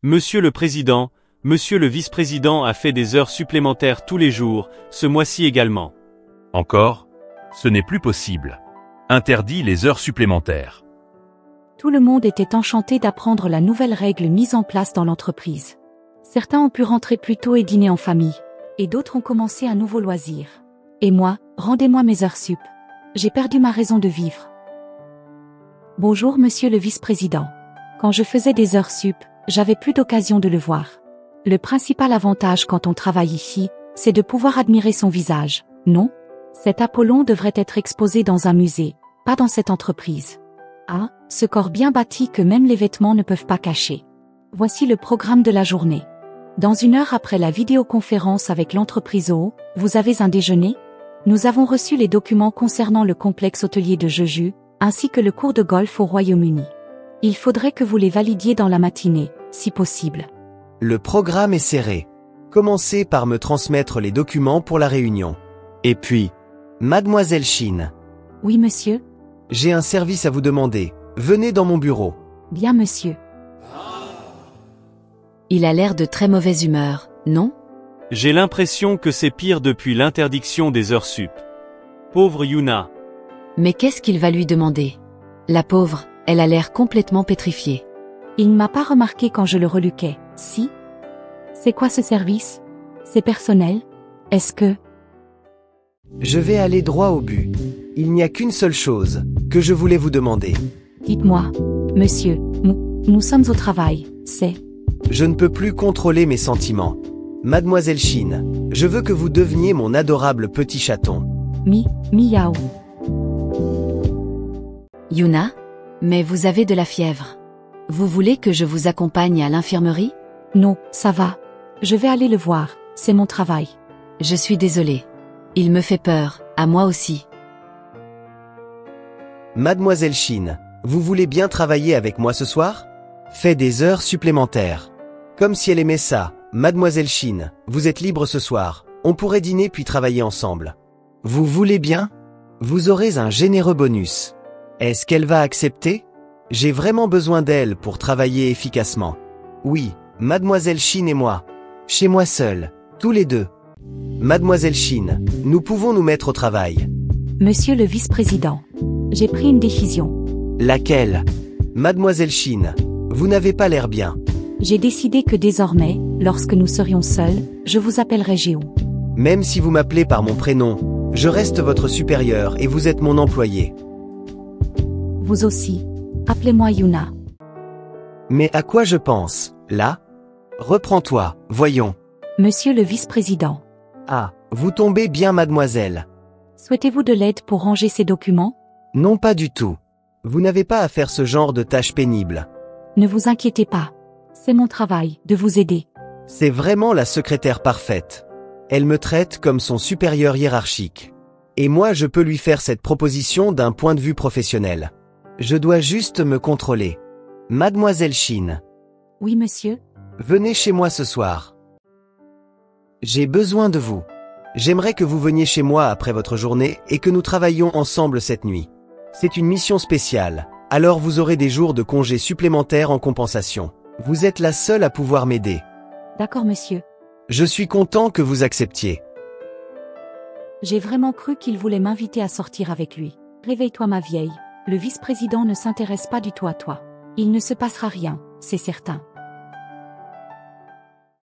Monsieur le Président, Monsieur le Vice-président a fait des heures supplémentaires tous les jours, ce mois-ci également. Encore? Ce n'est plus possible. Interdit les heures supplémentaires. Tout le monde était enchanté d'apprendre la nouvelle règle mise en place dans l'entreprise. Certains ont pu rentrer plus tôt et dîner en famille, et d'autres ont commencé un nouveau loisir. Et moi, rendez-moi mes heures sup. J'ai perdu ma raison de vivre. Bonjour Monsieur le Vice-président. Quand je faisais des heures sup, j'avais plus d'occasion de le voir. Le principal avantage quand on travaille ici, c'est de pouvoir admirer son visage, non? Cet Apollon devrait être exposé dans un musée, pas dans cette entreprise. Ah, ce corps bien bâti que même les vêtements ne peuvent pas cacher. Voici le programme de la journée. Dans 1 heure après la vidéoconférence avec l'entreprise O, vous avez un déjeuner? Nous avons reçu les documents concernant le complexe hôtelier de Jeju, ainsi que le cours de golf au Royaume-Uni. Il faudrait que vous les validiez dans la matinée, si possible. Le programme est serré. Commencez par me transmettre les documents pour la réunion. Et puis, Mademoiselle Shin. Oui monsieur? J'ai un service à vous demander. Venez dans mon bureau. Bien monsieur. Il a l'air de très mauvaise humeur, non? J'ai l'impression que c'est pire depuis l'interdiction des heures sup. Pauvre Yuna. Mais qu'est-ce qu'il va lui demander? La pauvre, elle a l'air complètement pétrifiée. Il ne m'a pas remarqué quand je le reluquais, si? C'est quoi ce service? C'est personnel? Est-ce que... Je vais aller droit au but. Il n'y a qu'une seule chose que je voulais vous demander. Dites-moi, monsieur, nous sommes au travail, c'est... Je ne peux plus contrôler mes sentiments. Mademoiselle Shin, je veux que vous deveniez mon adorable petit chaton. Miaou. Yuna? Mais vous avez de la fièvre. Vous voulez que je vous accompagne à l'infirmerie? Non, ça va. Je vais aller le voir, c'est mon travail. Je suis désolée. Il me fait peur, à moi aussi. Mademoiselle Shin, vous voulez bien travailler avec moi ce soir? Faites des heures supplémentaires. Comme si elle aimait ça. Mademoiselle Shin, vous êtes libre ce soir. On pourrait dîner puis travailler ensemble. Vous voulez bien? Vous aurez un généreux bonus. Est-ce qu'elle va accepter? J'ai vraiment besoin d'elle pour travailler efficacement. Oui, Mademoiselle Shin et moi. Chez moi seul, tous les deux. Mademoiselle Shin, nous pouvons nous mettre au travail. Monsieur le vice-président, j'ai pris une décision. Laquelle? Mademoiselle Shin, vous n'avez pas l'air bien. J'ai décidé que désormais, lorsque nous serions seuls, je vous appellerai Géo. Même si vous m'appelez par mon prénom, je reste votre supérieur et vous êtes mon employé. Vous aussi. Appelez-moi Yuna. Mais à quoi je pense, là? Reprends-toi, voyons. Monsieur le vice-président. Ah, vous tombez bien mademoiselle. Souhaitez-vous de l'aide pour ranger ces documents? Non pas du tout. Vous n'avez pas à faire ce genre de tâches pénibles. Ne vous inquiétez pas. C'est mon travail, de vous aider. C'est vraiment la secrétaire parfaite. Elle me traite comme son supérieur hiérarchique. Et moi je peux lui faire cette proposition d'un point de vue professionnel. Je dois juste me contrôler. Mademoiselle Shin. Oui monsieur? Venez chez moi ce soir. J'ai besoin de vous. J'aimerais que vous veniez chez moi après votre journée et que nous travaillions ensemble cette nuit. C'est une mission spéciale, alors vous aurez des jours de congé supplémentaires en compensation. Vous êtes la seule à pouvoir m'aider. D'accord monsieur. Je suis content que vous acceptiez. J'ai vraiment cru qu'il voulait m'inviter à sortir avec lui. Réveille-toi ma vieille. Le vice-président ne s'intéresse pas du tout à toi. Il ne se passera rien, c'est certain.